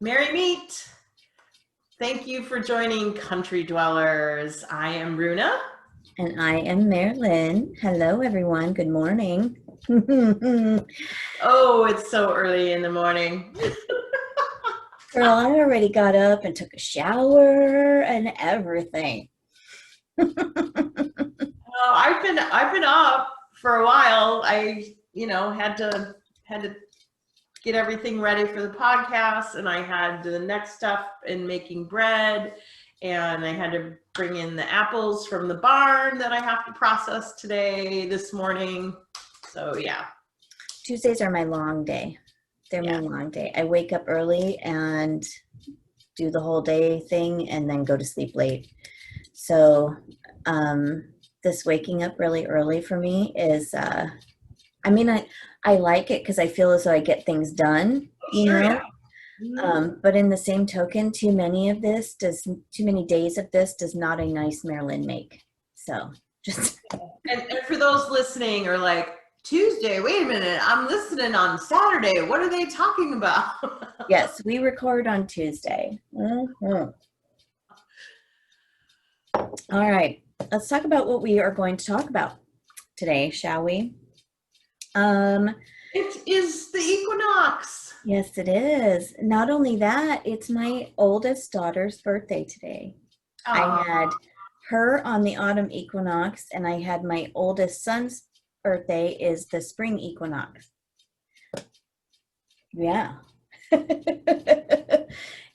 Merry meet. Thank you for joining Country Dwellers. I am Runa. And I am Marilyn. Hello, everyone. Good morning. Oh, it's so early in the morning. Girl, I already got up and took a shower and everything. Oh, I've been up for a while. I, had to get everything ready for the podcast, and I had the next stuff in making bread, and I had to bring in the apples from the barn that I have to process this morning. So yeah. Tuesdays are my long day. They're my long day. I wake up early and do the whole day thing and then go to sleep late. So this waking up really early for me is, I like it because I feel as though I get things done, Yeah. But in the same token, too many days of this does not a nice Marilyn make. So just and for those listening are like, Tuesday, wait a minute, I'm listening on Saturday. What are they talking about? Yes, we record on Tuesday. Mm-hmm. All right, let's talk about what we are going to talk about today, shall we? It is the equinox. Yes, it is. Not only that, it's my oldest daughter's birthday today. I had her on the autumn equinox, and I had my oldest son's birthday is the spring equinox. Yeah.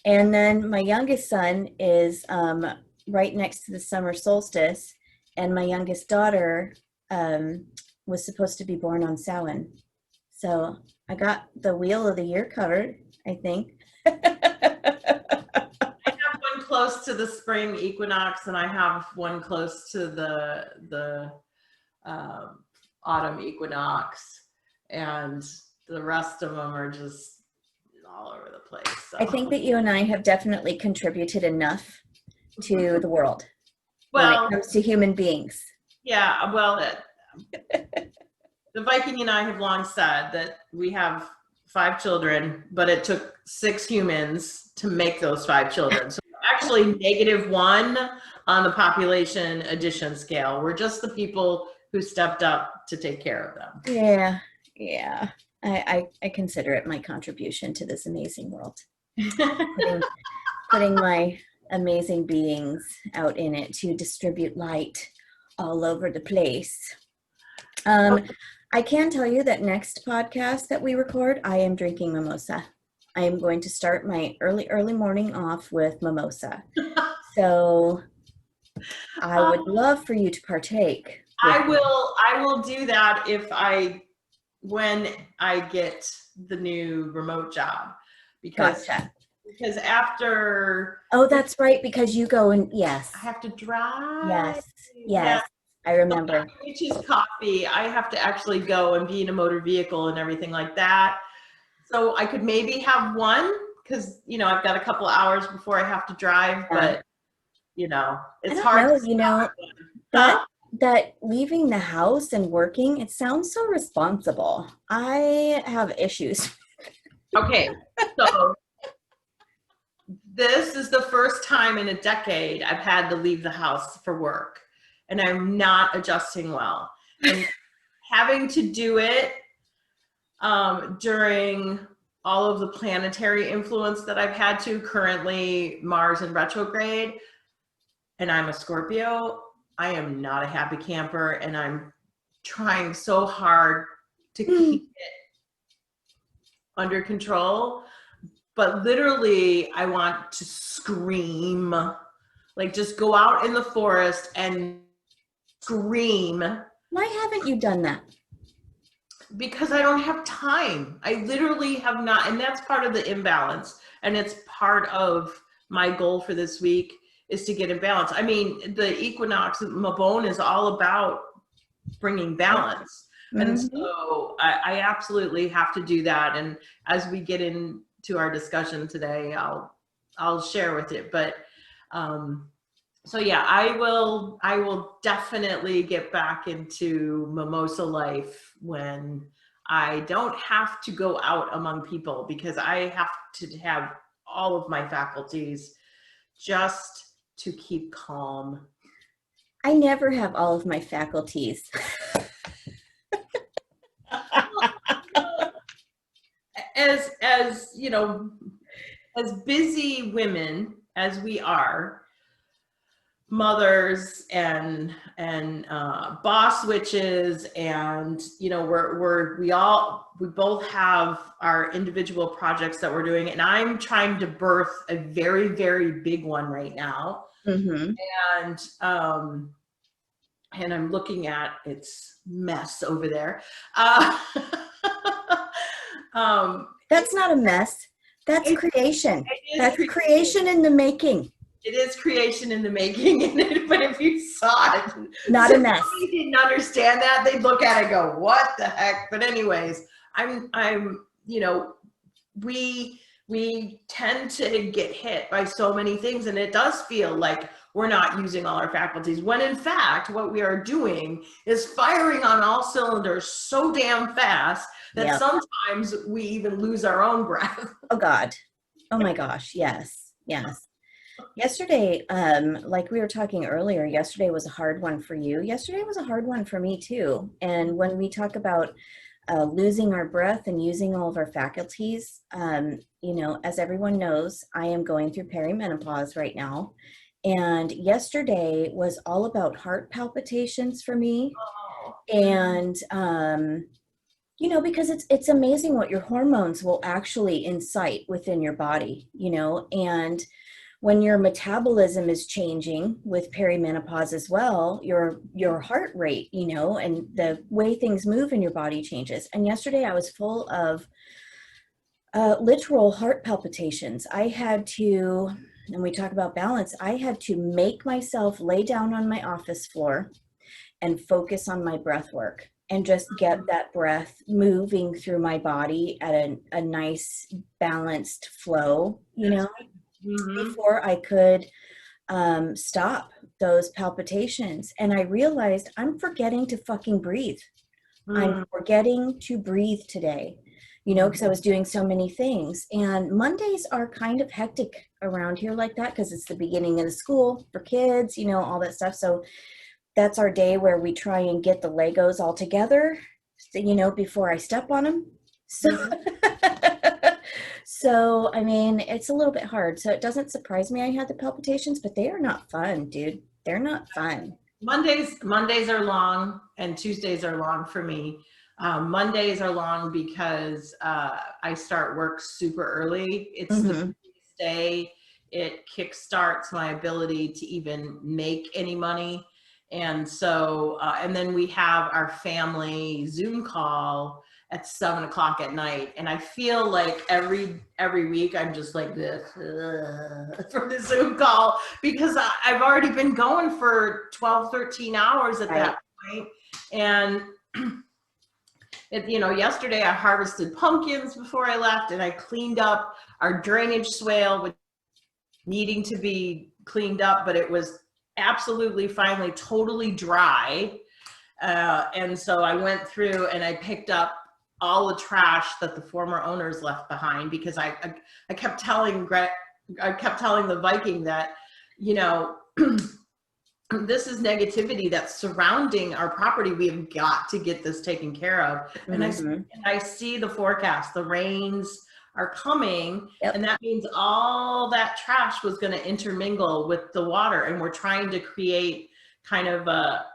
And then my youngest son is right next to the summer solstice, and my youngest daughter was supposed to be born on Samhain. So I got the wheel of the year covered, I think. I have one close to the spring equinox, and I have one close to the autumn equinox, and the rest of them are just all over the place. So. I think that you and I have definitely contributed enough to the world when it comes to human beings. Yeah, well, the Viking and I have long said that we have 5 children, but it took 6 humans to make those 5 children. So actually -1 on the population addition scale. We're just the people who stepped up to take care of them. Yeah. I consider it my contribution to this amazing world. putting my amazing beings out in it to distribute light all over the place. I can tell you that next podcast that we record, I am drinking mimosa. I am going to start my early morning off with mimosa. So I would love for you to partake. I will do that when I get the new remote job, because after. Oh, that's right, because you go and yes. I have to drive. Yes. I remember. Which is coffee. I have to actually go and be in a motor vehicle and everything like that. So I could maybe have one, because I've got a couple hours before I have to drive, but it's hard. That leaving the house and working, it sounds so responsible. I have issues. Okay, so this is the first time in a decade I've had to leave the house for work, and I'm not adjusting well. And having to do it during all of the planetary influence that I've had to, currently Mars in retrograde, and I'm a Scorpio, I am not a happy camper, and I'm trying so hard to keep it under control. But literally, I want to scream, like just go out in the forest and scream. Why haven't you done that? Because I don't have time. I literally have not, and that's part of the imbalance. And it's part of my goal for this week is to get in balance. I mean, the equinox, Mabon, is all about bringing balance. And so I absolutely have to do that. And as we get into our discussion today, I'll share with it. But so yeah, I will definitely get back into mimosa life when I don't have to go out among people, because I have to have all of my faculties just to keep calm. I never have all of my faculties. As you know, as busy women as we are, mothers and boss witches, and you know, we both have our individual projects that we're doing, and I'm trying to birth a very, very big one right now. Mm-hmm. And I'm looking at its mess over there. That's not a mess. That's creation. That's creation in the making. It is creation in the making, but if you saw it, not a mess. If you didn't understand that, they'd look at it and go, what the heck? But anyways, I'm, you know, we tend to get hit by so many things, and it does feel like we're not using all our faculties, when in fact, what we are doing is firing on all cylinders so damn fast that sometimes we even lose our own breath. Oh God. Oh my gosh. Yes. Yes. Yesterday, like we were talking earlier, yesterday was a hard one for you. Yesterday was a hard one for me too. And when we talk about losing our breath and using all of our faculties, you know, as everyone knows, I am going through perimenopause right now. And yesterday was all about heart palpitations for me. And, you know, because it's amazing what your hormones will actually incite within your body, you know, and when your metabolism is changing with perimenopause as well, your heart rate, you know, and the way things move in your body changes. And yesterday I was full of literal heart palpitations. I had to, and we talk about balance, I had to make myself lay down on my office floor and focus on my breath work and just get that breath moving through my body at a nice balanced flow, you know, before I could stop those palpitations. And I realized I'm forgetting to fucking breathe. I'm forgetting to breathe today, you know, because I was doing so many things. And Mondays are kind of hectic around here like that because it's the beginning of the school for kids, you know, all that stuff. So that's our day where we try and get the Legos all together, you know, before I step on them. So, so, I mean, it's a little bit hard. So it doesn't surprise me I had the palpitations, but they are not fun, dude. They're not fun. Mondays are long and Tuesdays are long for me. Mondays are long because I start work super early. It's the biggest day. It kickstarts my ability to even make any money. And so, and then we have our family Zoom call at 7 o'clock at night. And I feel like every week I'm just like this for the Zoom call because I've already been going for 12, 13 hours at that point. And you know, yesterday I harvested pumpkins before I left, and I cleaned up our drainage swale, which needing to be cleaned up, but it was absolutely finally totally dry. And so I went through and I picked up all the trash that the former owners left behind, because I kept telling the Viking that, you know, this is negativity that's surrounding our property. We have got to get this taken care of. And I see the forecast, the rains are coming, and that means all that trash was going to intermingle with the water. And we're trying to create kind of a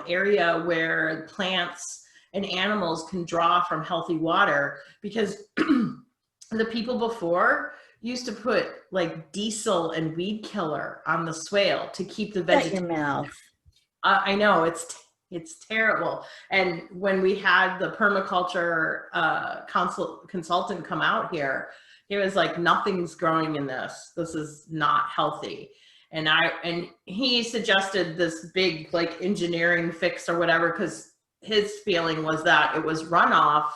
area where plants and animals can draw from healthy water, because the people before used to put like diesel and weed killer on the swale to keep the vegetation. Shut your mouth. I know, it's terrible. And when we had the permaculture consultant come out here, he was like, nothing's growing in this. This is not healthy. And he suggested this big like engineering fix or whatever, because his feeling was that it was runoff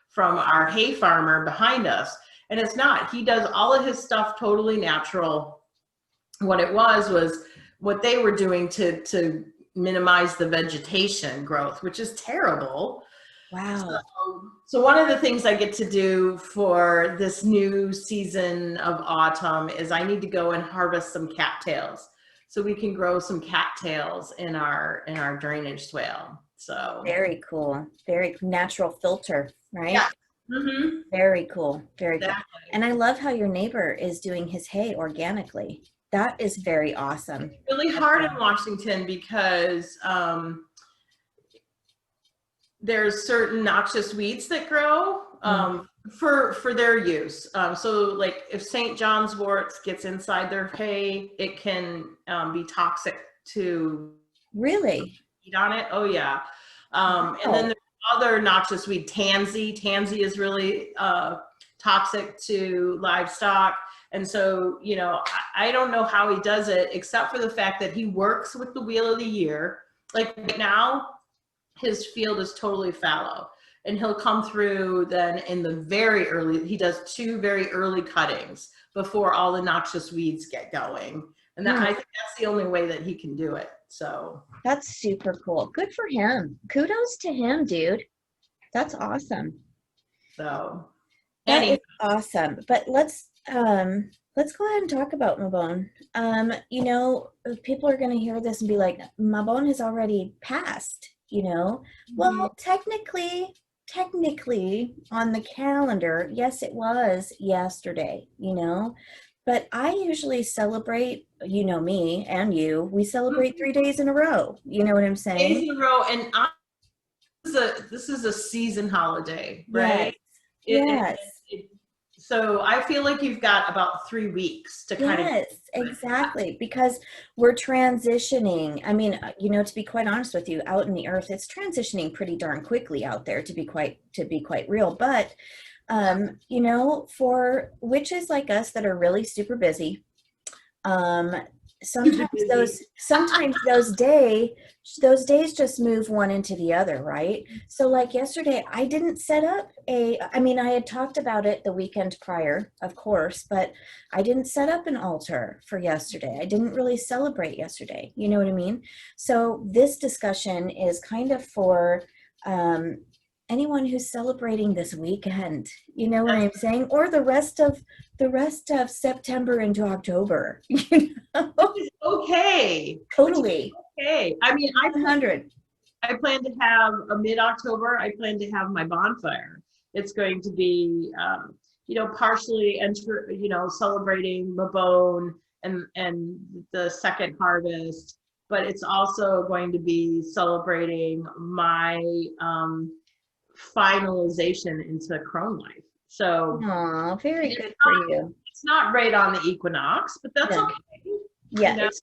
from our hay farmer behind us. And it's not. He does all of his stuff totally natural. What it was what they were doing to minimize the vegetation growth, which is terrible. Wow. So one of the things I get to do for this new season of autumn is I need to go and harvest some cattails so we can grow some cattails in our drainage swale. So Very cool. Very natural filter, right? yeah. Mm-hmm. Very cool. Very cool. Exactly. And I love how your neighbor is doing his hay organically. That is very awesome. Really hard in Washington because there's certain noxious weeds that grow for their use. So like if St. John's wort gets inside their hay, it can be toxic to Really? eat on it. Oh yeah. And then there's other noxious weed, tansy. Tansy is really toxic to livestock. And so, you know, I don't know how he does it except for the fact that he works with the wheel of the year. Like right now, his field is totally fallow, and he'll come through then in the very early, he does 2 very early cuttings before all the noxious weeds get going. And that, I think that's the only way that he can do it. So that's super cool. Good for him. Kudos to him, dude. That's awesome. So That is awesome. But let's go ahead and talk about Mabon. You know, people are going to hear this and be like, Mabon has already passed, you know. Well, technically on the calendar, yes, it was yesterday, you know. But I usually celebrate, you know me and you, we celebrate 3 days in a row. You know what I'm saying? days in a row, and this is a season holiday, right? Yes. So I feel like you've got about 3 weeks to kind of. Yes, exactly. Because we're transitioning. I mean, you know, to be quite honest with you, out in the earth, it's transitioning pretty darn quickly out there, to be quite real. But you know, for witches like us that are really super busy, sometimes those days just move one into the other, right? So like yesterday, I didn't set up I mean, I had talked about it the weekend prior, of course, but I didn't set up an altar for yesterday. I didn't really celebrate yesterday. You know what I mean? So this discussion is kind of for anyone who's celebrating this weekend, you know what I'm saying? Or the rest of September into October, you know? Okay. Totally. Okay. I mean, I 100. plan to have a mid-October. I plan to have my bonfire. It's going to be, you know, partially you know, celebrating Mabon and the second harvest, but it's also going to be celebrating my finalization into crone life. So Oh, very good for you. It's not right on the equinox, but that's okay. Yeah, it's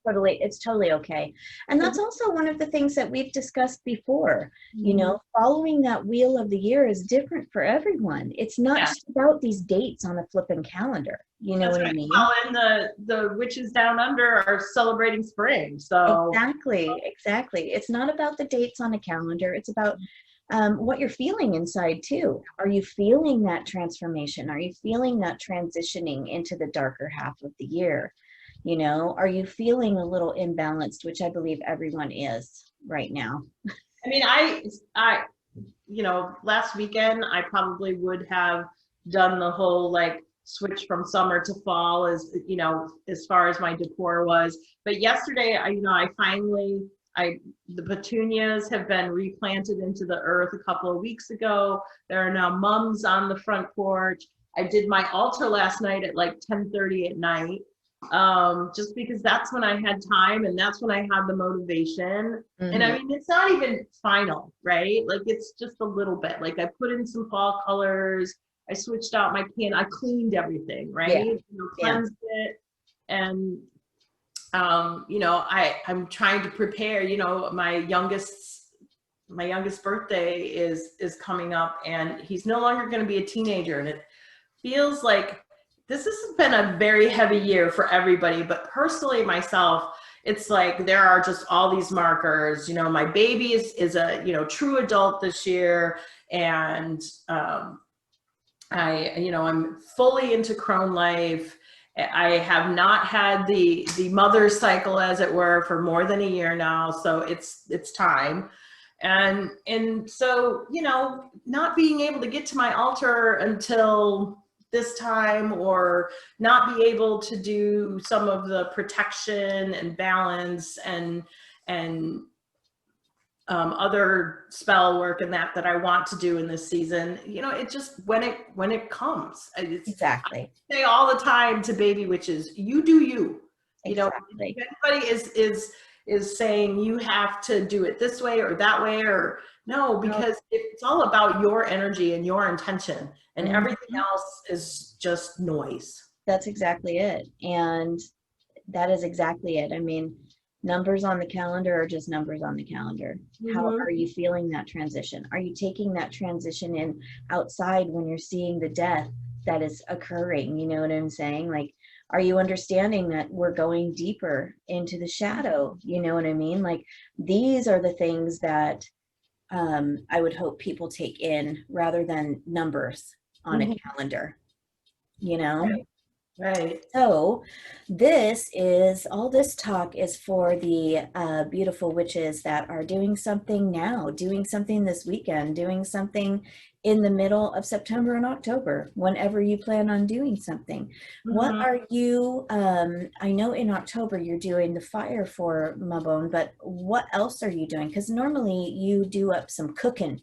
totally okay. And that's also one of the things that we've discussed before. You know, following that wheel of the year is different for everyone. It's not just about these dates on a flipping calendar. You know what I mean? Well, and the witches down under are celebrating spring. So exactly. It's not about the dates on a calendar. It's about what you're feeling inside too. Are you feeling that transformation? Are you feeling that transitioning into the darker half of the year? You know, are you feeling a little imbalanced, which I believe everyone is right now? I mean, I, you know, last weekend, I probably would have done the whole like switch from summer to fall as, you know, as far as my decor was. But yesterday, the petunias have been replanted into the earth a couple of weeks ago. There are now mums on the front porch. I did my altar last night at like 10:30 at night. Just because that's when I had time and that's when I had the motivation. And I mean, it's not even final, right? Like it's just a little bit. Like I put in some fall colors, I switched out my can, I cleaned everything, right? You know, cleansed it. And you know, I'm trying to prepare, you know, my youngest birthday is coming up, and he's no longer going to be a teenager, and it feels like this has been a very heavy year for everybody, but personally myself, it's like there are just all these markers. You know, my baby is a, you know, true adult this year, and you know, I'm fully into crone life. I have not had the mother cycle, as it were, for more than a year now, so it's time. And so, not being able to get to my altar until this time, or not be able to do some of the protection and balance and other spell work and that I want to do in this season, it just, when it comes, Exactly. I say all the time to baby witches, you do you. Exactly. If anybody is saying you have to do it this way or that way, or no, because it's all about your energy and your intention, and everything else is just noise. That's exactly it. And that is exactly it. I mean, numbers on the calendar are just numbers on the calendar. How are you feeling that transition? Are you taking that transition in outside when you're seeing the death that is occurring? You know what I'm saying? Like, are you understanding that we're going deeper into the shadow? You know what I mean? Like, these are the things that I would hope people take in rather than numbers on a calendar, Right. So all this talk is for the beautiful witches that are doing something now, doing something this weekend, doing something in the middle of September and October, whenever you plan on doing something. What are you, I know in October you're doing the fire for Mabon, but what else are you doing? Because normally you do up some cooking.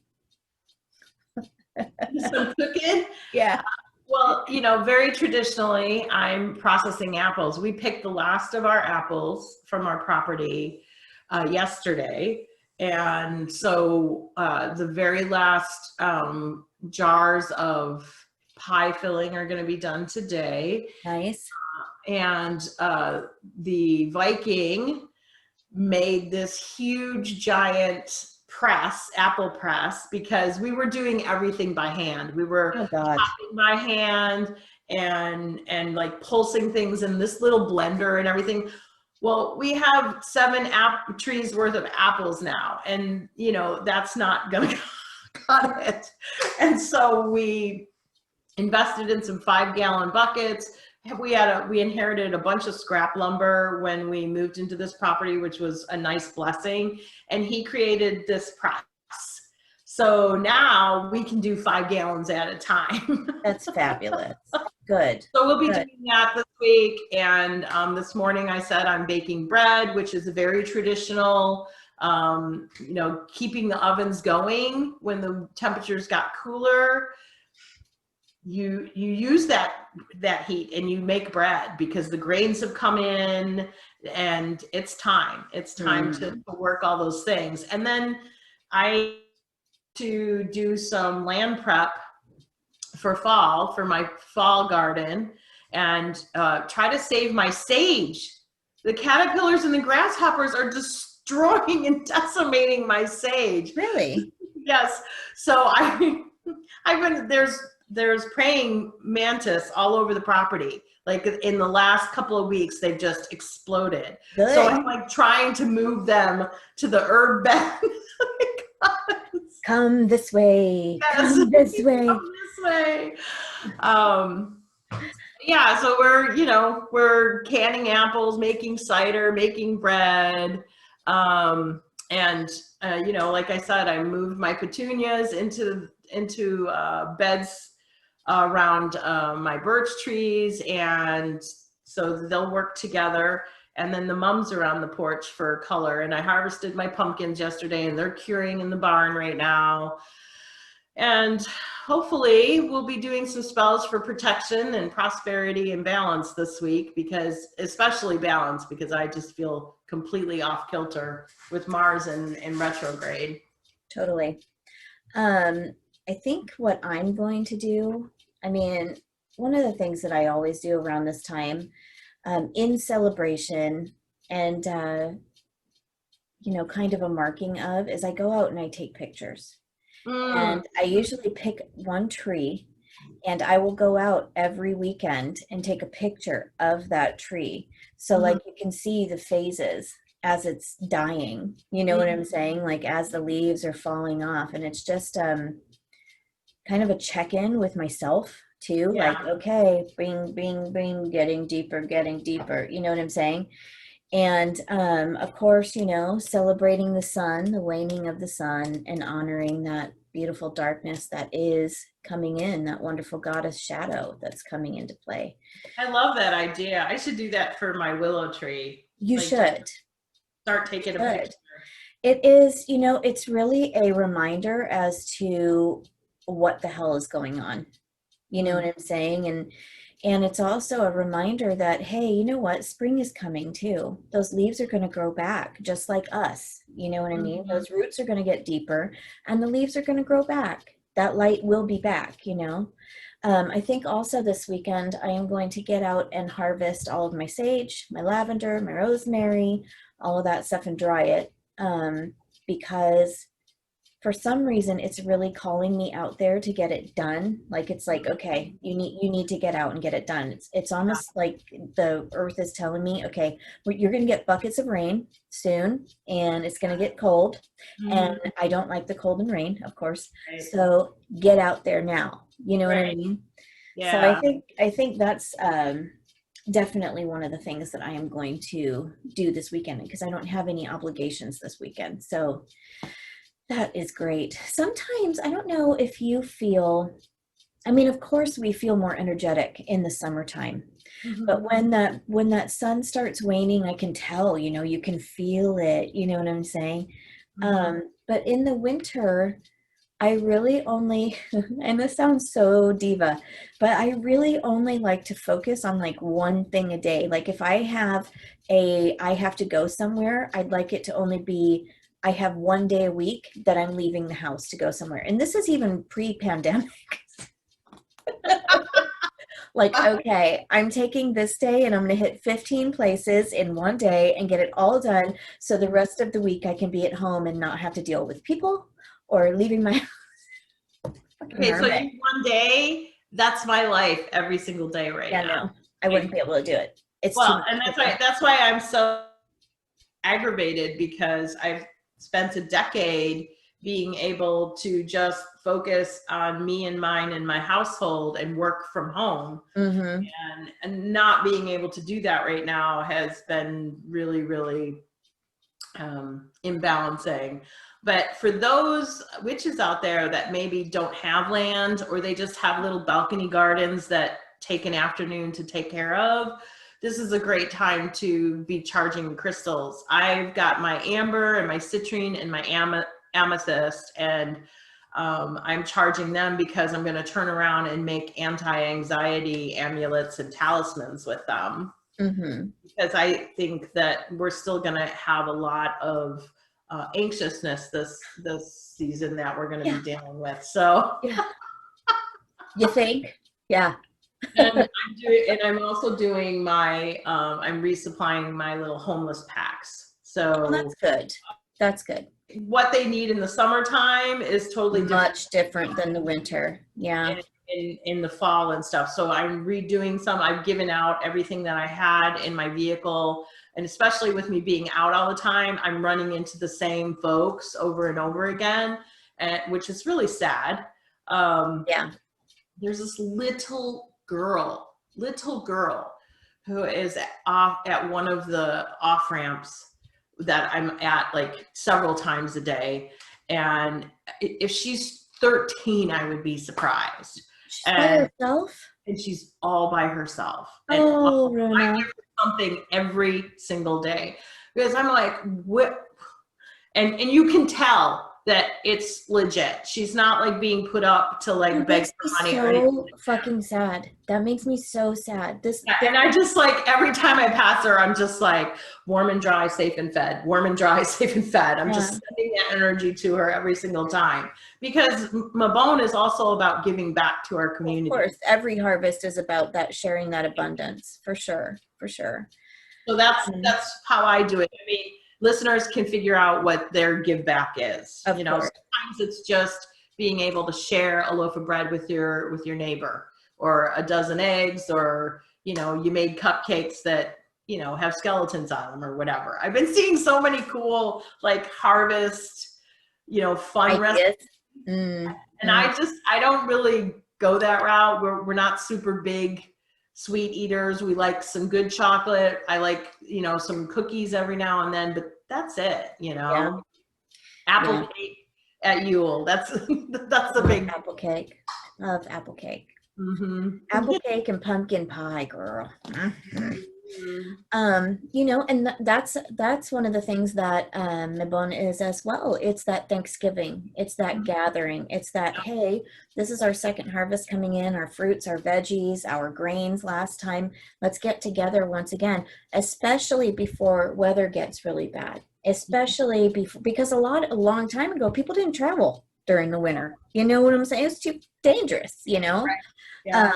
Some cooking? Yeah. Well, very traditionally, I'm processing apples. We picked the last of our apples from our property yesterday. And so the very last jars of pie filling are going to be done today. Nice. And the Viking made this huge, giant apple press, because we were doing everything by hand. We were chopping by hand and like pulsing things in this little blender and everything. Well, we have 7 trees worth of apples now, and that's not gonna cut it. And so we invested in some 5-gallon buckets. We inherited a bunch of scrap lumber when we moved into this property, which was a nice blessing. And he created this press. So now we can do 5 gallons at a time. That's fabulous. Good. So we'll be doing that this week. And this morning I said I'm baking bread, which is a very traditional, keeping the ovens going when the temperatures got cooler. You use that heat and you make bread, because the grains have come in and it's time to work all those things. And then I to do some land prep for my fall garden, and try to save my sage. The caterpillars and the grasshoppers are destroying and decimating my sage. Really? Yes. So I've been there's praying mantis all over the property. Like in the last couple of weeks, they've just exploded. Good. So I'm like trying to move them to the herb bed. Come this way. Yes. Come this way. Come this way. Yeah, so we're canning apples, making cider, making bread. And like I said, I moved my petunias into beds around my birch trees, and so they'll work together. And then the mums are on the porch for color. And I harvested my pumpkins yesterday, and they're curing in the barn right now. And hopefully we'll be doing some spells for protection and prosperity and balance this week, especially balance, because I just feel completely off kilter with Mars in retrograde. Totally. I think what I'm going to do, one of the things that I always do around this time, in celebration and, kind of a marking of, is I go out and I take pictures. And I usually pick one tree, and I will go out every weekend and take a picture of that tree. So like you can see the phases as it's dying, you know what I'm saying? Like as the leaves are falling off, and it's just kind of a check-in with myself too. Yeah. Like, okay, bing, getting deeper, you know what I'm saying? And of course, you know, celebrating the sun, the waning of the sun, and honoring that beautiful darkness that is coming in, that wonderful goddess shadow that's coming into play. I love that idea. I should do that for my willow tree. You Like just should. start taking a Should. picture. It is, you know, it's really a reminder as to what the hell is going on. You know what I'm saying? And it's also a reminder that, hey, you know what? Spring is coming too. Those leaves are going to grow back just like us. You know what I mean? Mhm. Those roots are going to get deeper and the leaves are going to grow back. That light will be back, you know? I think also this weekend I am going to get out and harvest all of my sage, my lavender, my rosemary, all of that stuff and dry it, because for some reason it's really calling me out there to get it done. Like it's like, okay, you need to get out and get it done. It's almost like the earth is telling me, okay, you're going to get buckets of rain soon and it's going to get cold, and Mhm. I don't like the cold and rain, of course. Right. So get out there now. You know what I Right. mean? So Yeah. I think that's definitely one of the things that I am going to do this weekend, because I don't have any obligations this weekend. So that is great. Sometimes I don't know if you feel, I mean, of course we feel more energetic in the summertime, but Mhm. when that sun starts waning, I can tell, you know, you can feel it, you know what I'm saying? Mhm. But in the winter, I really only, and this sounds so diva, but I really only like to focus on like one thing a day. Like if I have to go somewhere, I'd like it to only be, I have one day a week that I'm leaving the house to go somewhere. And this is even pre-pandemic. Like, okay, I'm taking this day and I'm going to hit 15 places in one day and get it all done. So the rest of the week I can be at home and not have to deal with people or leaving my fucking Okay, so hermit. you one day, that's my life every single day right Yeah, now. no, I wouldn't be able to do it. It's too Well, much and for that's me. why I'm so aggravated, because I've spent a decade being able to just focus on me and mine and my household and work from home. Mm-hmm. And not being able to do that right now has been really, really imbalancing. But for those witches out there that maybe don't have land, or they just have little balcony gardens that take an afternoon to take care of, this is a great time to be charging crystals. I've got my amber and my citrine and my amethyst, and I'm charging them because I'm going to turn around and make anti-anxiety amulets and talismans with them, Mm-hmm. because I think that we're still going to have a lot of anxiousness this season that we're going to be Yeah. dealing with. So, Yeah. You think? Yeah. and I'm also doing my I'm resupplying my little homeless packs. Well, So that's good. That's good. what they need in the summertime is totally different Much different than the winter. Yeah. in the fall and stuff. So I'm redoing some. I've given out everything that I had in my vehicle, and especially with me being out all the time, I'm running into the same folks over and over again, and which is really sad. Yeah. There's this little girl who is off at one of the off ramps that I'm at like several times a day, and if she's 13, I would be surprised. She's by And herself. she's all by herself, and Oh, I Runa. give her something every single day, because I'm like, what? And you can tell that it's legit. She's not like being put up to like That beg makes for me money or anything. so fucking sad. That makes me so sad. Yeah, and I just like every time I pass her, I'm just like warm and dry, safe and fed. Warm and dry, safe and fed. I'm Yeah. just sending that energy to her every single time, because Mabon is also about giving back to our Of community. course, every harvest is about that, sharing that abundance, for sure, for sure. So that's how I do it. I mean, listeners can figure out what their give back is. Of You know, course. sometimes it's just being able to share a loaf of bread with your neighbor, or a dozen eggs, or you know, you made cupcakes that you know have skeletons on them or whatever. I've been seeing so many cool like harvest, you know, fun recipes, Ideas. Mm, and mm. I don't really go that route. We're not super big sweet eaters. We like some good chocolate. I like, some cookies every now and then, but that's it, Yeah. Apple cake at Yule. That's the big apple cake. Love apple cake. Mm-hmm. Apple cake and pumpkin pie, girl. Mhm. Mm-hmm. And that's one of the things that Mabon is as well. It's that Thanksgiving. It's that gathering. It's that, hey, this is our second harvest coming in, our fruits, our veggies, our grains last time. Let's get together once again, especially before weather gets really bad. Especially before, because a long time ago, people didn't travel during the winter. You know what I'm saying? It's too dangerous, Right. Um, Yeah.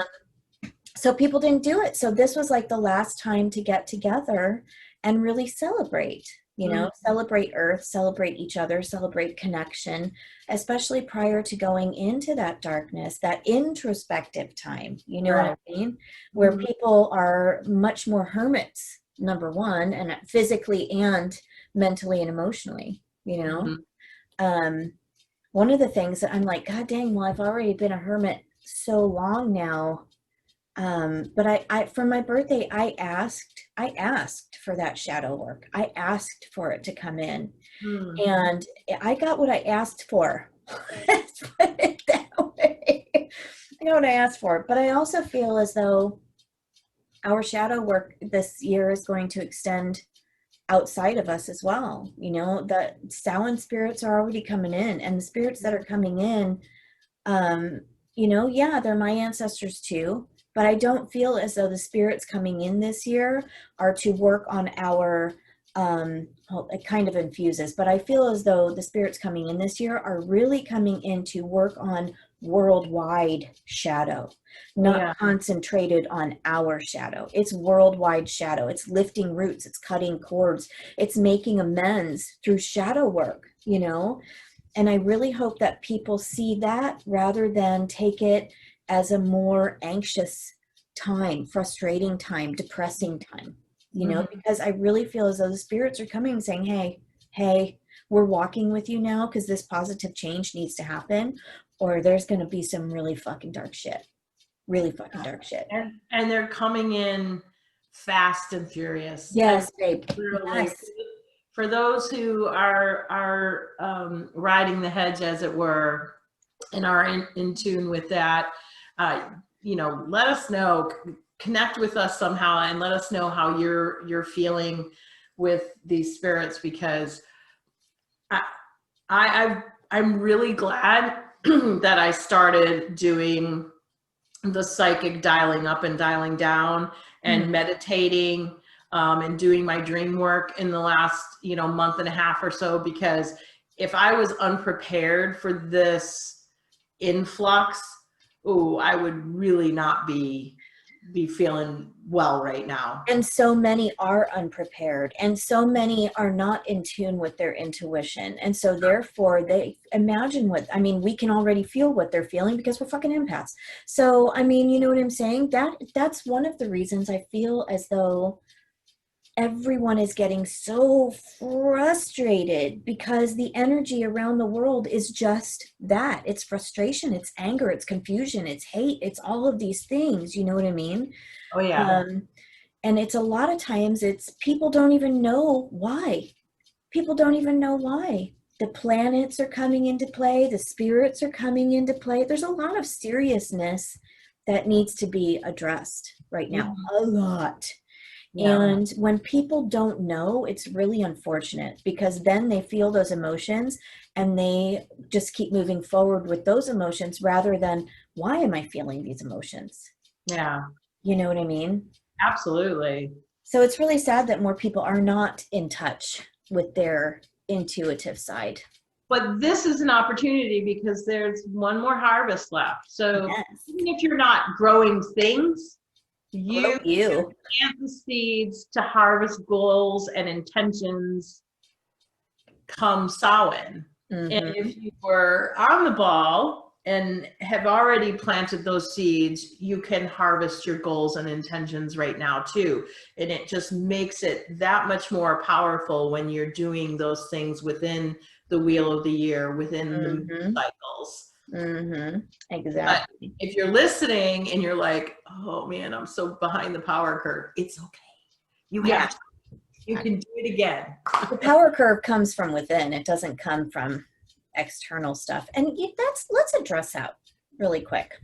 so people didn't do it. So this was like the last time to get together and really celebrate, celebrate Earth, celebrate each other, celebrate connection, especially prior to going into that darkness, that introspective time, you know what Right. I mean? Where Mhm. people are much more hermits, number one, and physically and mentally and emotionally, Mhm. Um, one of the things that I'm like, God dang, well, I've already been a hermit so long now. But for my birthday, I asked for that shadow work. I asked for it to come in, Mhm. and I got what I asked for. Let's put it that way. I got what I asked for, but I also feel as though our shadow work this year is going to extend outside of us as well. The Samhain spirits are already coming in, and the spirits that are coming in, yeah, they're my ancestors too, but I don't feel as though the spirits coming in this year are to work on our, well, it kind of infuses, but I feel as though the spirits coming in this year are really coming in to work on worldwide shadow, not Yeah. concentrated on our shadow. It's worldwide shadow. It's lifting roots. It's cutting cords. It's making amends through shadow work. And I really hope that people see that rather than take it as a more anxious time, frustrating time, depressing time, Mhm. because I really feel as though the spirits are coming and saying, hey, we're walking with you now because this positive change needs to happen, or there's going to be some really fucking dark shit. Really fucking dark shit. And they're coming in fast and furious. I Yes, babe. literally, Yes. for those who are riding the hedge, as it were, and are in tune with that, let us know, connect with us somehow, and let us know how you're feeling with these spirits, because I, I'm really glad that I started doing the psychic dialing up and dialing down and meditating, and doing my dream work in the last month and a half or so, because if I was unprepared for this influx, I would really not be feeling well right now. And so many are unprepared, and so many are not in tune with their intuition. And so therefore they imagine we can already feel what they're feeling because we're fucking empaths. So, you know what I'm saying? That's one of the reasons I feel as though everyone is getting so frustrated, because the energy around the world is just that. It's frustration, it's anger, it's confusion, it's hate, it's all of these things. You know what I mean? Oh yeah. And it's a lot of times it's people don't even know why. People don't even know why. The planets are coming into play, the spirits are coming into play. There's a lot of seriousness that needs to be addressed right now. A lot. Yeah. And when people don't know, it's really unfortunate, because then they feel those emotions and they just keep moving forward with those emotions rather than, why am I feeling these emotions? Yeah. You know what I mean? Absolutely. So it's really sad that more people are not in touch with their intuitive side. But this is an opportunity because there's one more harvest left. So Yes. even if you're not growing things, Grow you can you. plant the seeds to harvest goals and intentions come Samhain. And Mm-hmm. if you were on the ball and have already planted those seeds, you can harvest your goals and intentions right now too. And it just makes it that much more powerful when you're doing those things within the wheel of the year, within the moon Mm-hmm. cycles. Mm-hmm. But Exactly. if you're listening and you're like, oh man, I'm so behind the power curve. It's okay. You Yeah. have, you can do it again. The power curve comes from within. It doesn't come from external stuff. And let's address that really quick.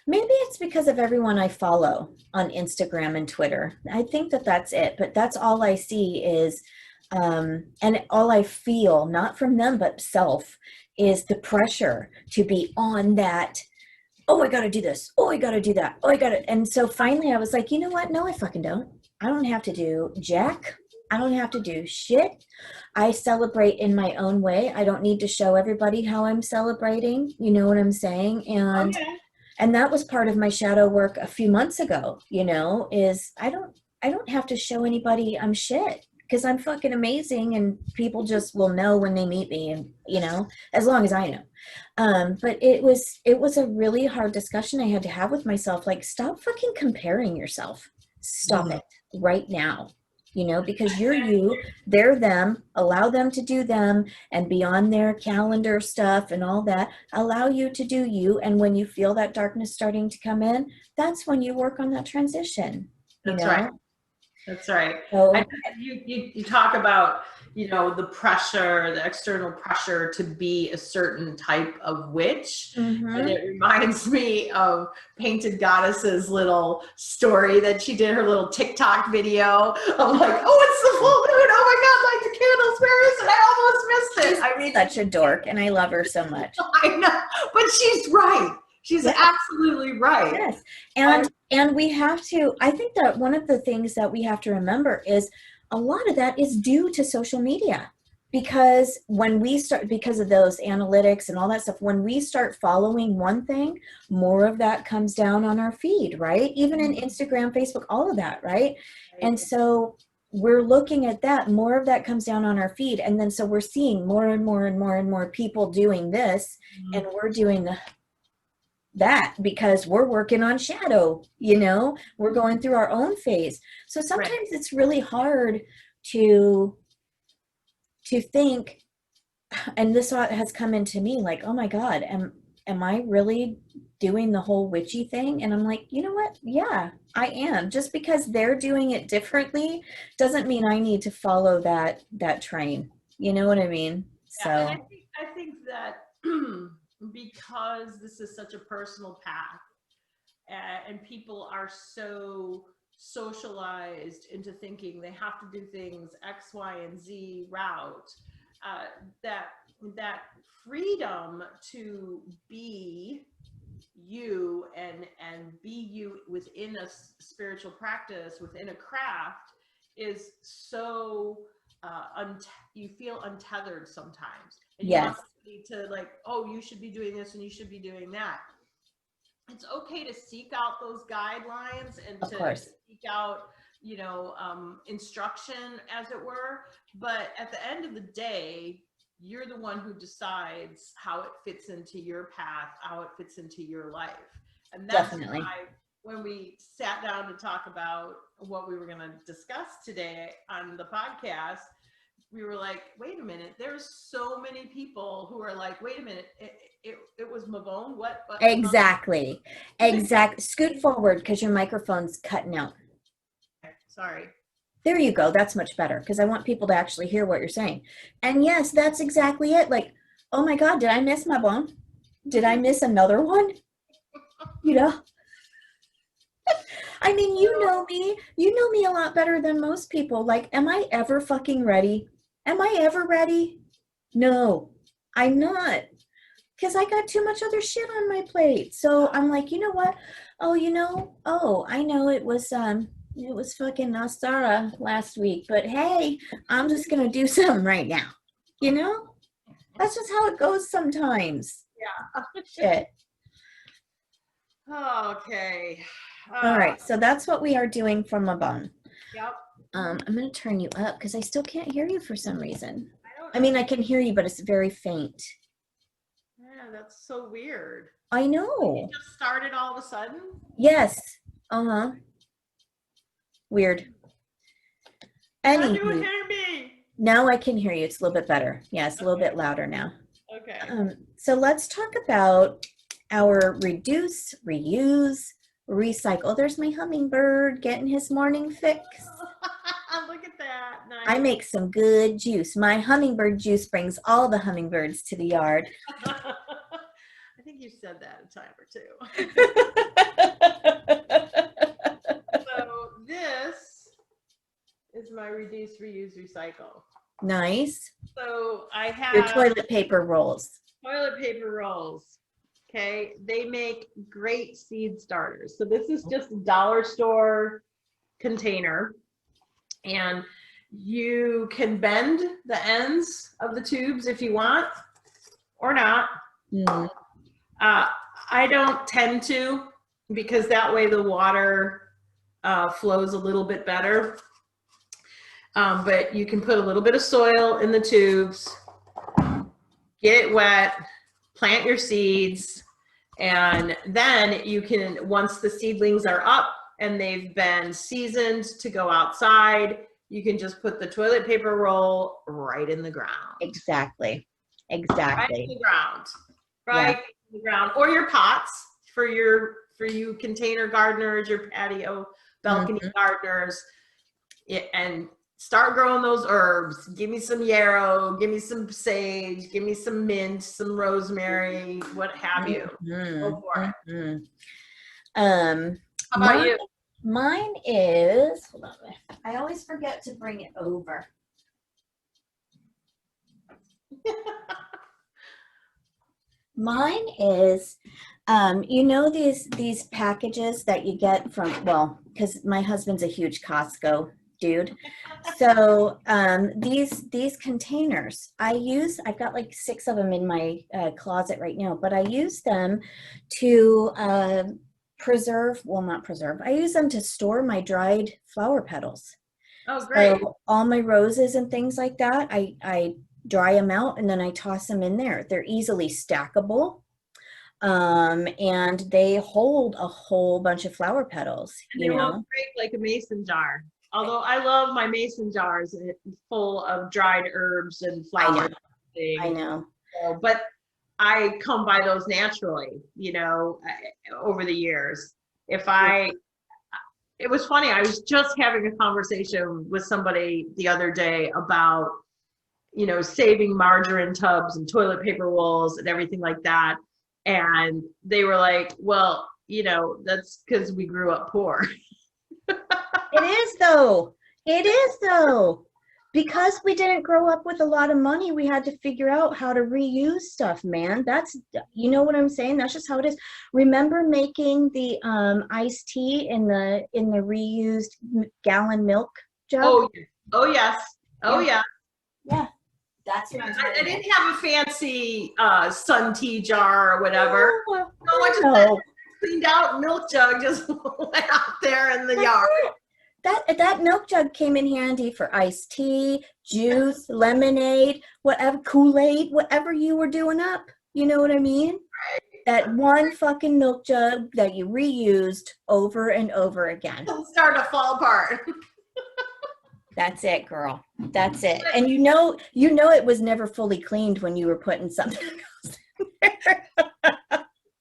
Maybe it's because of everyone I follow on Instagram and Twitter. I think that that's it, but that's all I see is, and all I feel, not from them, but self, is the pressure to be on that. Oh, I got to do this. Oh, I got to do that. Oh, I got to. And so finally I was like, you know what? No, I fucking don't. I don't have to do jack. I don't have to do shit. I celebrate in my own way. I don't need to show everybody how I'm celebrating. You know what I'm saying? And Okay. and that was part of my shadow work a few months ago, is I don't have to show anybody I'm shit, because I'm fucking amazing, and people just will know when they meet me, and as long as I know. But it was a really hard discussion I had to have with myself, like, stop fucking comparing yourself. Stop it right now. Because you're you, they're them, allow them to do them and be on their calendar stuff and all that. Allow you to do you. And when you feel that darkness starting to come in, that's when you work on that transition. That's right. That's right. So, You talk about, the pressure, the external pressure to be a certain type of witch. And it reminds me of Painted Goddess's little story that she did, her little TikTok video of like, oh, it's the full moon. Oh my God, like the candles, where is it? I almost missed it. I mean, such a dork, and I love her so much. I know, but she's right. She's absolutely right. Yes. And we have to, I think that one of the things that we have to remember is a lot of that is due to social media. Because when we start, because of those analytics and all that stuff, when we start following one thing, more of that comes down on our feed, right? Even in Instagram, Facebook, all of that, right? And so we're looking at that, more of that comes down on our feed. And then so we're seeing more and more and more and more people doing this, and we're doing that because we're working on shadow, we're going through our own phase. So sometimes it's really hard to think, and this thought has come into me, like, oh my God, am I really doing the whole witchy thing? And I'm like, you know what? Yeah, I am. Just because they're doing it differently doesn't mean I need to follow that train. You know what I mean? So and I think that because this is such a personal path, and people are so socialized into thinking they have to do things X, Y, and Z route, that freedom to be you and be you within a spiritual practice, within a craft, is so you feel untethered sometimes, and you want somebody to like, oh, you should be doing this and you should be doing that. It's okay to seek out those guidelines and to seek out, instruction, as it were. But at the end of the day, you're the one who decides how it fits into your path, how it fits into your life. And that's why when we sat down to talk about what we were going to discuss today on the podcast, we were like, wait a minute, there's so many people who are like, wait a minute, it was Mabon? What? Exactly. Scoot forward because your microphone's cutting out. Sorry. There you go. That's much better, because I want people to actually hear what you're saying. And yes, that's exactly it. Like, oh my God, did I miss Mabon? Did I miss another one? I mean, you know me a lot better than most people. Like, am I ever fucking ready? Am I ever ready? No, I'm not. Because I got too much other shit on my plate. So I'm like, you know what? I know it was fucking Astara last week, but hey, I'm just gonna do something right now. That's just how it goes sometimes. Yeah. Shit. Okay. All right, so that's what we are doing from Mabon. Yep. I'm gonna turn you up because I still can't hear you for some reason. I mean, I can hear you, but it's very faint. Yeah, that's so weird. I know. You just started all of a sudden? Yes. Weird. How do you hear me? Now I can hear you. It's a little bit better. Yeah, it's a little bit louder now. Okay. So let's talk about our reduce, reuse, recycle. There's my hummingbird getting his morning fix. Look at that. Nice. I make some good juice. My hummingbird juice brings all the hummingbirds to the yard. I think you said that a time or two. So this is my reduce, reuse, recycle. Nice. So I have your toilet paper rolls. Toilet paper rolls. Okay, they make great seed starters. So this is just a dollar store container, and you can bend the ends of the tubes if you want or not. Mm. I don't tend to, because that way the water flows a little bit better. But you can put a little bit of soil in the tubes, get it wet, plant your seeds, and then you can, once the seedlings are up and they've been seasoned to go outside, you can just put the toilet paper roll right in the ground. Exactly. Right in the ground. Right Yeah. in the ground. Or your pots for you container gardeners, your patio balcony gardeners, and start growing those herbs. Give me some yarrow, give me some sage, give me some mint, some rosemary, what have you. Go for it. How about you? Mine is, hold on, I always forget to bring it over. Mine is, you know, these packages that you get from, well, because my husband's a huge Costco dude. So these containers, I've got like 6 of them in my closet right now, but I use them to preserve, well, not preserve, I use them to store my dried flower petals. Oh, great. So all my roses and things like that, I dry them out and then I toss them in there. They're easily stackable. And they hold a whole bunch of flower petals. And they won't break like a mason jar. Although I love my mason jars full of dried herbs and flowers. I know. So, but I come by those naturally, you know, over the years. It was funny. I was just having a conversation with somebody the other day about, you know, saving margarine tubs and toilet paper rolls and everything like that. And they were like, well, you know, that's because we grew up poor. It is though. It is though. Because we didn't grow up with a lot of money, we had to figure out how to reuse stuff, man. That's, you know what I'm saying? That's just how it is. Remember making the iced tea in the reused gallon milk jug? Oh yes. Oh yeah. Yeah. That's what I'm talking about. I didn't have a fancy sun tea jar or whatever. No. Cleaned out milk jug just went out there in the yard. That milk jug came in handy for iced tea, juice, lemonade, whatever, Kool-Aid, whatever you were doing up. You know what I mean? Right. That one fucking milk jug that you reused over and over again. It'll start to fall apart. That's it, girl. That's it. And you know it was never fully cleaned when you were putting something else in there.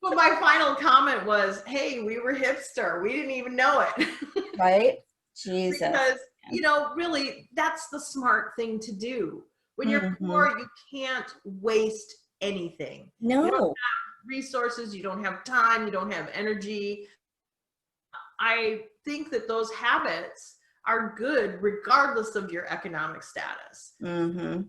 But my final comment was, hey, we were hipster. We didn't even know it. Right? Jesus. Because, you know, really, that's the smart thing to do. When you're poor, you can't waste anything. No. You don't have resources, you don't have time, you don't have energy. I think that those habits are good regardless of your economic status. I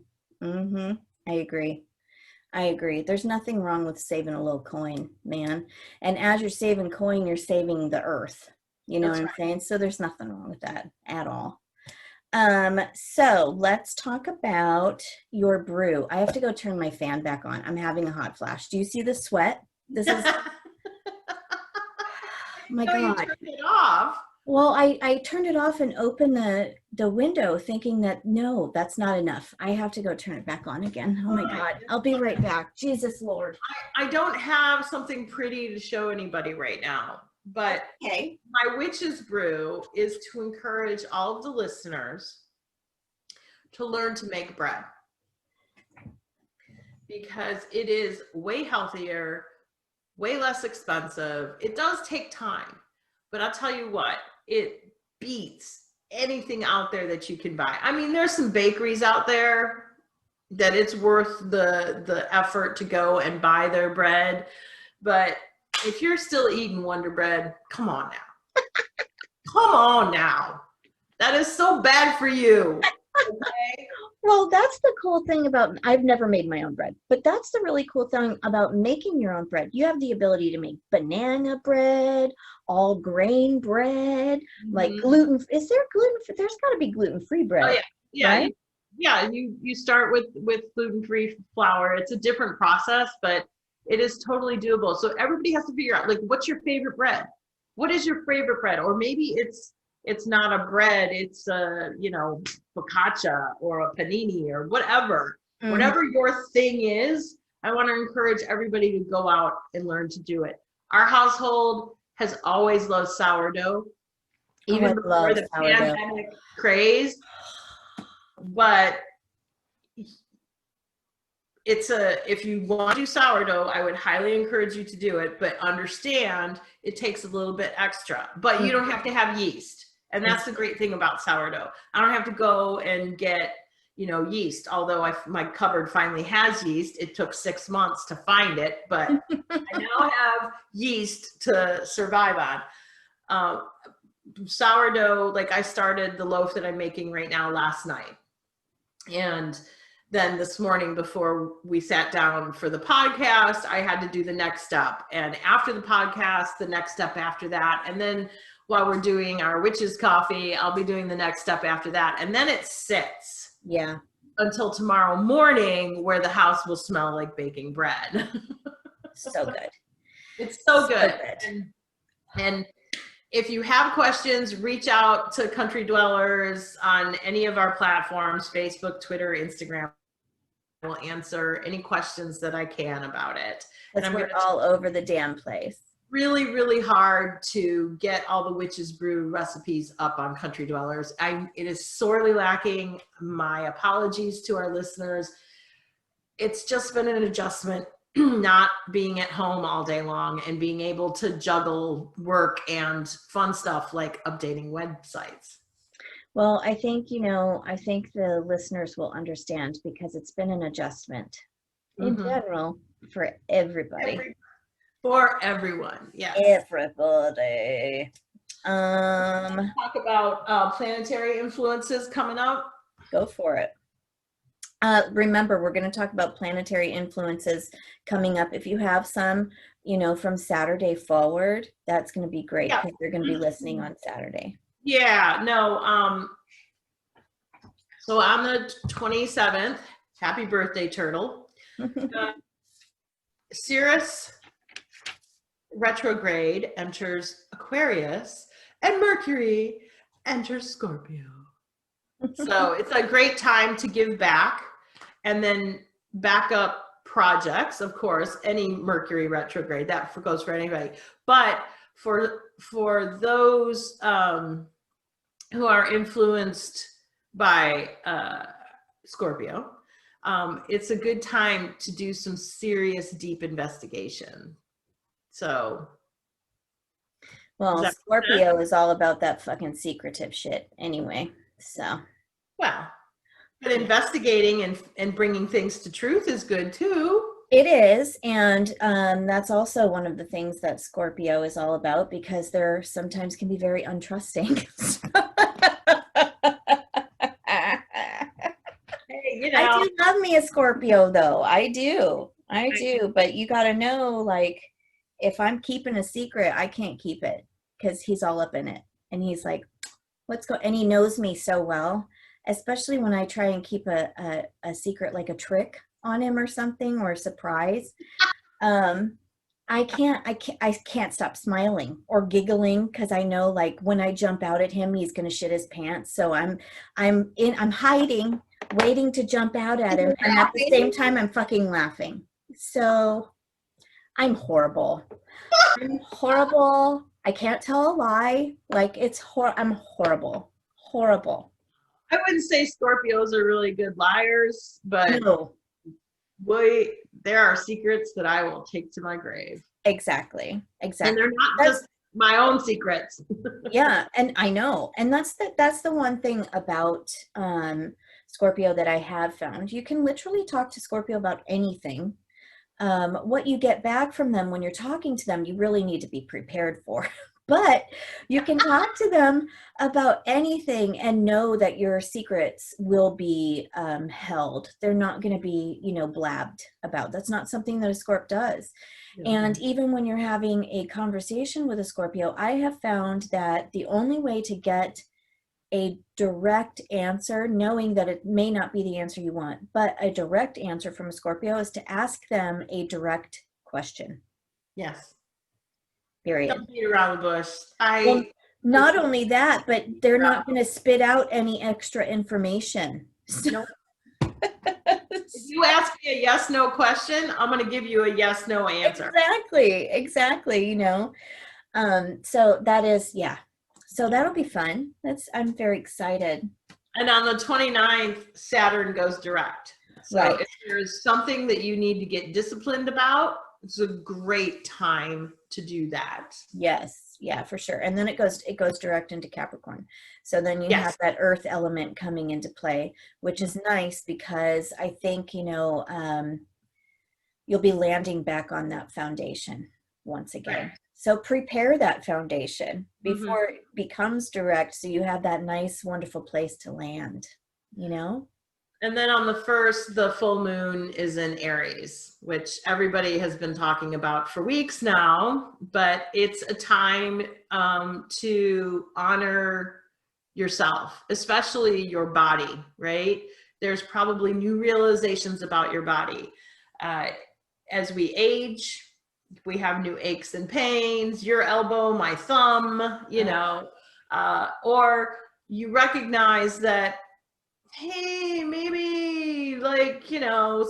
agree. There's nothing wrong with saving a little coin, man. And as you're saving coin, you're saving the earth. You know what I'm saying? So there's nothing wrong with that at all. So let's talk about your brew. I have to go turn my fan back on. I'm having a hot flash. Do you see the sweat? This is my God. You turned it off. Well, I turned it off and opened the window thinking that, no, that's not enough. I have to go turn it back on again. Oh my God. I'll be right back. Jesus Lord. I don't have something pretty to show anybody right now, but okay. My witch's brew is to encourage all of the listeners to learn to make bread, because it is way healthier, way less expensive. It does take time. but I'll tell you what, it beats anything out there that you can buy. I mean, there's some bakeries out there that it's worth the effort to go and buy their bread. But if you're still eating Wonder Bread, come on now. Come on now. That is so bad for you. Okay? Well, that's the cool thing about, I've never made my own bread, but that's the really cool thing about making your own bread. You have the ability to make banana bread, all grain bread, like gluten. Is there gluten? There's got to be gluten-free bread. Oh yeah, yeah, right? You start with gluten-free flour. It's a different process, but it is totally doable. So everybody has to figure out, like, what's your favorite bread? What is your favorite bread? Or maybe it's not a bread, it's a, you know, focaccia or a panini or whatever. Whatever your thing is, I want to encourage everybody to go out and learn to do it. Our household has always loved sourdough, even before the pandemic craze. But if you want to do sourdough, I would highly encourage you to do it, but understand it takes a little bit extra, but you don't have to have yeast. And that's the great thing about sourdough. I don't have to go and get, you know, yeast, although my cupboard finally has yeast. It took 6 months to find it, but I now have yeast to survive on. Sourdough, like, I started the loaf that I'm making right now last night. And then this morning, before we sat down for the podcast, I had to do the next step. And after the podcast, the next step after that. And then while we're doing our witch's coffee, I'll be doing the next step after that. And then it sits. Yeah. Until tomorrow morning, where the house will smell like baking bread. So good. It's so good. And if you have questions, reach out to Country Dwellers on any of our platforms, Facebook, Twitter, Instagram. I will answer any questions that I can about it. And I'm all over the damn place. Really, really hard to get all the Witch's Brew recipes up on Country Dwellers. It is sorely lacking. My apologies to our listeners. It's just been an adjustment, not being at home all day long and being able to juggle work and fun stuff like updating websites. Well, I think, you know, I think the listeners will understand, because it's been an adjustment in general for everybody. For everyone, yes. Everybody. Talk about planetary influences coming up. Go for it. Remember, we're going to talk about planetary influences coming up. If you have some, you know, from Saturday forward, that's going to be great, because they're going to be listening on Saturday. Yeah, no. So on the 27th, happy birthday, Turtle. Sirius retrograde enters Aquarius and Mercury enters Scorpio. So it's a great time to give back and then back up projects. Of course, any Mercury retrograde, that goes for anybody. But for those who are influenced by Scorpio, it's a good time to do some serious, deep investigation. So, well, Scorpio is all about that fucking secretive shit anyway. So, well, but investigating and bringing things to truth is good too. It is, and that's also one of the things that Scorpio is all about, because they're sometimes can be very untrusting. Hey, you know, I do love me a Scorpio, though. I do, but you got to know, like, if I'm keeping a secret, I can't keep it, because he's all up in it, and he's like, and he knows me so well, especially when I try and keep a secret, like a trick on him or something, or a surprise. I can't stop smiling or giggling, because I know, like, when I jump out at him, he's gonna shit his pants. So I'm hiding, waiting to jump out at him, and at the same time I'm fucking laughing. So I'm horrible. I'm horrible. I can't tell a lie. Like, I'm horrible. Horrible. I wouldn't say Scorpios are really good liars, but no. There are secrets that I will take to my grave. Exactly. And they're not my own secrets. Yeah, and I know. And that's the one thing about Scorpio that I have found. You can literally talk to Scorpio about anything. What you get back from them when you're talking to them, you really need to be prepared for. But you can talk to them about anything and know that your secrets will be held. They're not going to be, blabbed about. That's not something that a Scorp does. And even when you're having a conversation with a Scorpio, I have found that the only way to get a direct answer, knowing that it may not be the answer you want, but a direct answer from a Scorpio is to ask them a direct question. Yes. Period. Don't beat around the bush. Well, not only that, but they're not going to spit out any extra information. Nope. If you ask me a yes no question, I'm going to give you a yes no answer. Exactly. So that is, yeah. So that'll be fun. I'm very excited. And on the 29th, Saturn goes direct. So Right. if there's something that you need to get disciplined about, it's a great time to do that. Yes, yeah, for sure. And then it goes direct into Capricorn. So then you have that earth element coming into play, which is nice because I think, you'll be landing back on that foundation once again. Right. So prepare that foundation before it becomes direct, so you have that nice, wonderful place to land, And then on the 1st, the full moon is in Aries, which everybody has been talking about for weeks now, but it's a time to honor yourself, especially your body, right? There's probably new realizations about your body. As we age, we have new aches and pains, your elbow, my thumb, or you recognize that, hey, maybe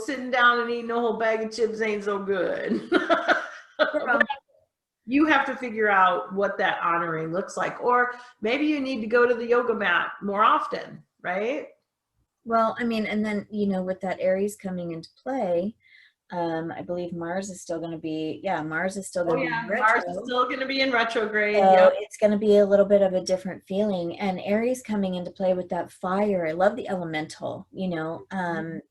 sitting down and eating a whole bag of chips ain't so good. You have to figure out what that honoring looks like. Or maybe you need to go to the yoga mat more often, right? Well, I mean, and then, with that Aries coming into play, I believe Mars is still going to be, Mars is still going to be in retro. Mars is still going to be in retrograde. So it's going to be a little bit of a different feeling. And Aries coming into play with that fire. I love the elemental, and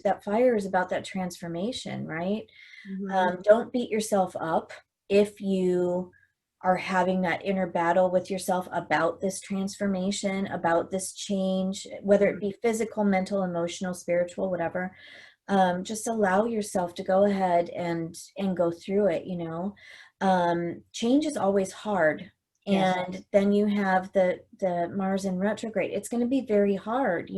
that fire is about that transformation, right? Don't beat yourself up if you are having that inner battle with yourself about this transformation, about this change, whether it be physical, mental, emotional, spiritual, whatever. Just allow yourself to go ahead and go through it. Change is always hard. And then you have the Mars in retrograde. It's going to be very hard,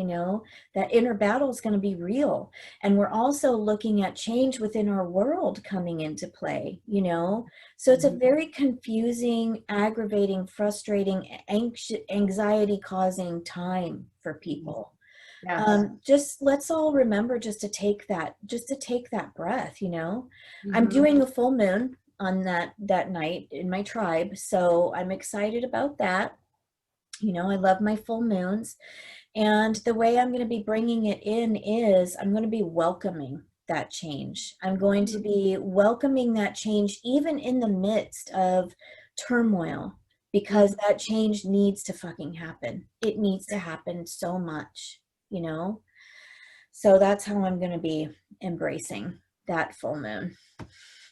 that inner battle is going to be real. And we're also looking at change within our world coming into play, so it's a very confusing, aggravating, frustrating, anxiety causing time for people. Just let's all remember just to take that breath, I'm doing a full moon on that night in my tribe, so I'm excited about that. I love my full moons, and the way I'm going to be bringing it in is I'm going to be welcoming that change. I'm going to be welcoming that change even in the midst of turmoil, because that change needs to fucking happen. It needs to happen so much. So that's how I'm going to be embracing that full moon.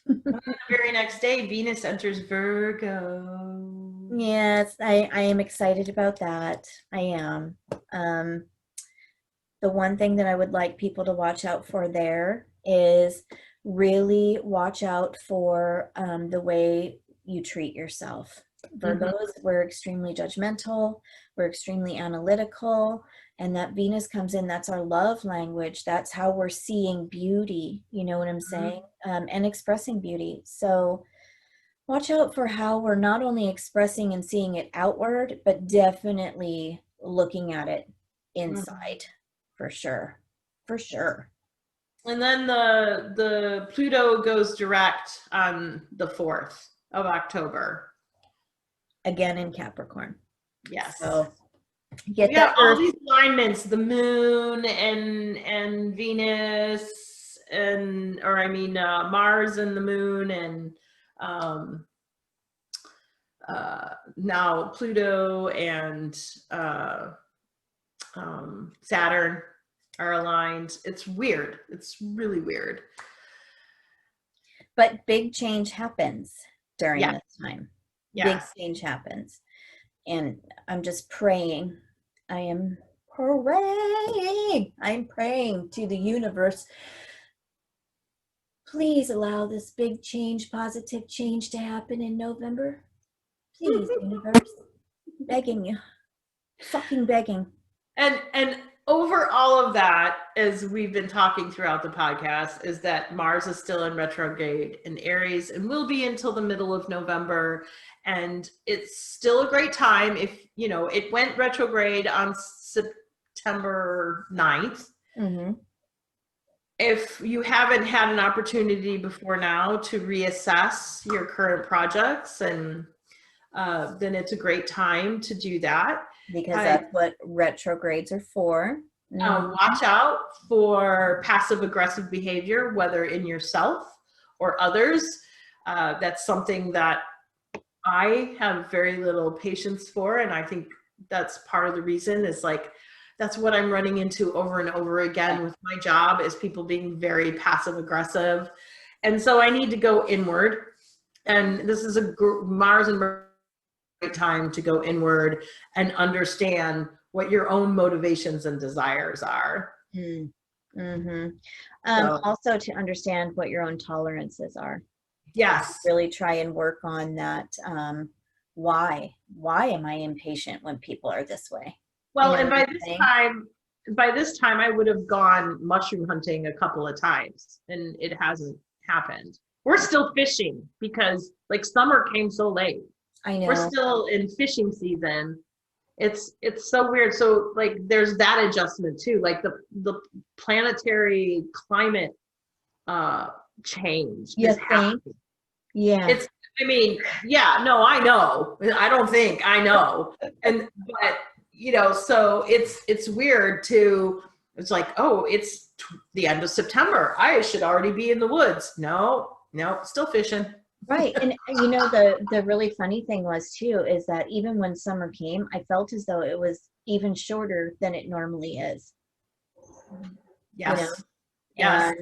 The very next day, Venus enters Virgo. Yes, I am excited about that. I am. The one thing that I would like people to watch out for there is really watch out for the way you treat yourself. Virgos, we're extremely judgmental, we're extremely analytical, and that Venus comes in, that's our love language. That's how we're seeing beauty, you know what I'm saying? And expressing beauty. So watch out for how we're not only expressing and seeing it outward, but definitely looking at it inside, for sure. And then the Pluto goes direct on the 4th of October. Again in Capricorn. Yes. So all these alignments, the moon and Venus Mars and the moon, and now Pluto and Saturn are aligned. It's weird. It's really weird. But big change happens during Yeah. this time. Yes. Big change happens. And I'm just praying. I am praying. I'm praying to the universe. Please allow this big change, positive change to happen in November. Please, universe. Begging you. Fucking begging. And over all of that, as we've been talking throughout the podcast, is that Mars is still in retrograde in Aries and will be until the middle of November. And it's still a great time. If, you know, it went retrograde on September 9th. Mm-hmm. If you haven't had an opportunity before now to reassess your current projects, and then it's a great time to do that. Because that's what retrogrades are for. Watch out for passive aggressive behavior, whether in yourself or others. That's something that I have very little patience for. And I think that's part of the reason is like, that's what I'm running into over and over again with my job is people being very passive aggressive. And so I need to go inward. And this is a Mars and Mercury time to go inward and understand what your own motivations and desires are. Mm-hmm. So, also to understand what your own tolerances are. Yes. Really try and work on that. Why am I impatient when people are this way? Well, and by this time I would have gone mushroom hunting a couple of times and it hasn't happened. We're still fishing because like summer came so late. I know. We're still in fishing season. It's so weird. So like there's that adjustment too. Like the planetary climate change is happening. Yeah. It's I mean, yeah, no, I know. I don't think I know. But you know, so it's weird to it's like, oh, it's the end of September. I should already be in the woods. No, still fishing. Right. And you know, the really funny thing was too, is that even when summer came, I felt as though it was even shorter than it normally is. Yes. You know? Yes.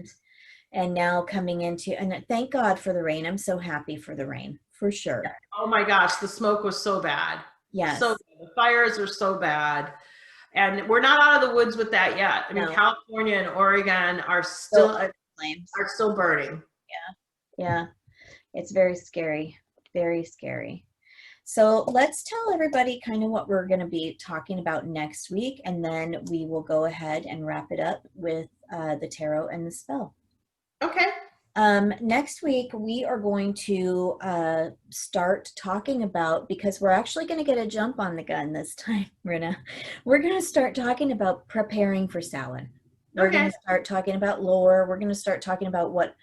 And now coming into, and thank God for the rain. I'm so happy for the rain, for sure. Oh my gosh, the smoke was so bad. Yes. So the fires are so bad. And we're not out of the woods with that yet. I mean, California and Oregon are still burning. Yeah. It's very scary, very scary. So let's tell everybody kind of what we're going to be talking about next week, and then we will go ahead and wrap it up with the tarot and the spell. Okay. Next week, we are going to start talking about, because we're actually going to get a jump on the gun this time, Rina. We're going to start talking about preparing for Samhain. We're going to start talking about lore. We're going to start talking about what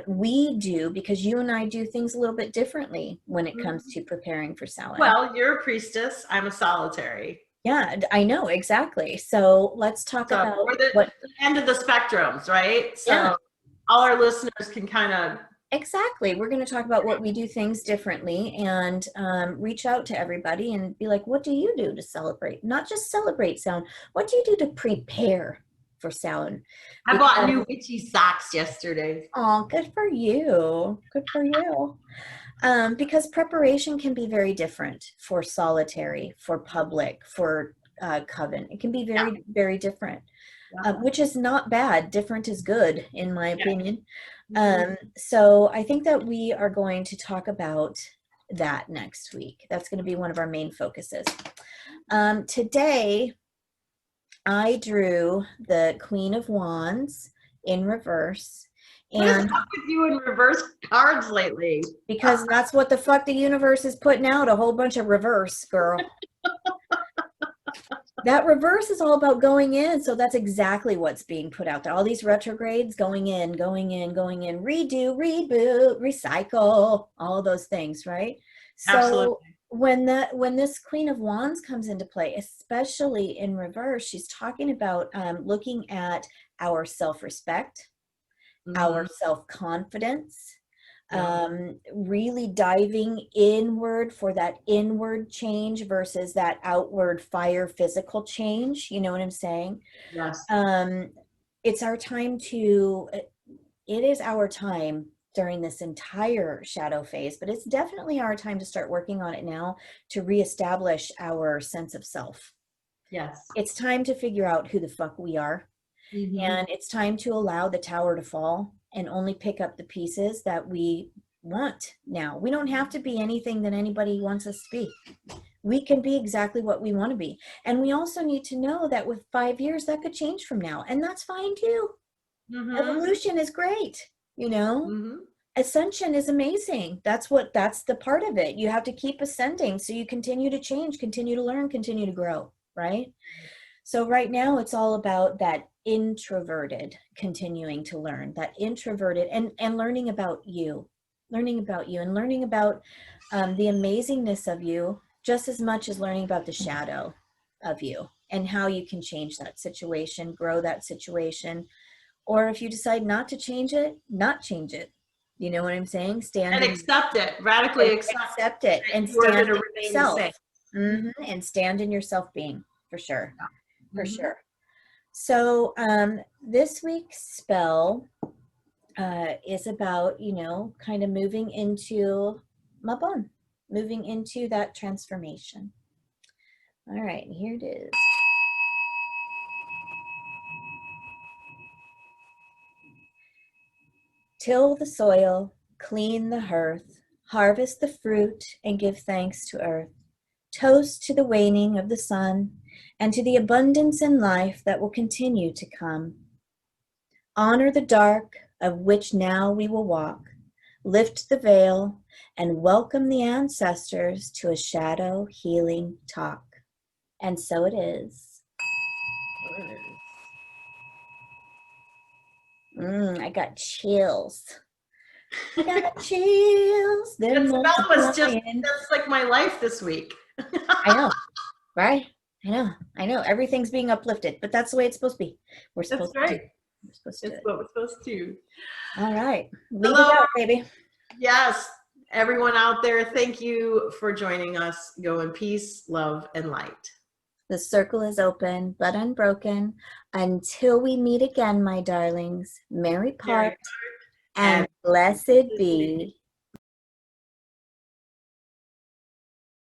we do, because you and I do things a little bit differently when it comes to preparing for Samhain. Well, you're a priestess. I'm a solitary. Yeah, I know, exactly. So let's talk about the end of the spectrums, right? So all our listeners can kind of... Exactly. We're going to talk about what we do things differently and reach out to everybody and be like, what do you do to celebrate? Not just celebrate Samhain. What do you do to prepare for Samhain? I bought new witchy socks yesterday. Oh, good for you. Good for you. Because preparation can be very different for solitary, for public, for coven. It can be very, very different. Which is not bad. Different is good, in my opinion. So I think that we are going to talk about that next week. That's going to be one of our main focuses. Today, I drew the Queen of Wands in reverse. What is up with you in reverse cards lately? Because that's what the fuck the universe is putting out, a whole bunch of reverse, girl. That reverse is all about going in, so that's exactly what's being put out there. All these retrogrades going in, redo, reboot, recycle, all of those things, right? So when this Queen of Wands comes into play, especially in reverse, she's talking about looking at our self-respect, our self-confidence, Really diving inward for that inward change versus that outward fire physical change. You know what I'm saying? Yes. It's our time to, it is our time during this entire shadow phase, but it's definitely our time to start working on it now to reestablish our sense of self. Yes. It's time to figure out who the fuck we are. And it's time to allow the tower to fall and only pick up the pieces that we want now. We don't have to be anything that anybody wants us to be. We can be exactly what we want to be. And we also need to know that with 5 years, that could change from now. And that's fine too. Evolution is great, you know? Ascension is amazing. That's the part of it. You have to keep ascending. So you continue to change, continue to learn, continue to grow, right? So right now it's all about that introverted continuing to learn, that introverted and learning about you and learning about the amazingness of you just as much as learning about the shadow of you and how you can change that situation, grow that situation. Or if you decide not to change it, not change it. You know what I'm saying? Stand And accept it, radically accept it and you are stand going to in remain yourself. the same. And stand in yourself being, for sure. For Mhm. sure. So this week's spell is about, you know, kind of moving into Mabon, moving into that transformation. All right, here it is. Till the soil, clean the hearth, harvest the fruit, and give thanks to earth. Toast to the waning of the sun and to the abundance in life that will continue to come. Honor the dark of which now we will walk, lift the veil, and welcome the ancestors to a shadow healing talk. And so it is. I got chills. I got chills. They're That spell was just, multiplying. that's like my life this week. I know, right? I know. Everything's being uplifted, but that's the way it's supposed to be. We're supposed That's right. to. We're supposed It's to. what we're supposed to. All right. Lead Hello. it out, baby. Yes. Everyone out there, thank you for joining us. Go in peace, love, and light. The circle is open but unbroken. Until we meet again, my darlings, merry part and blessed be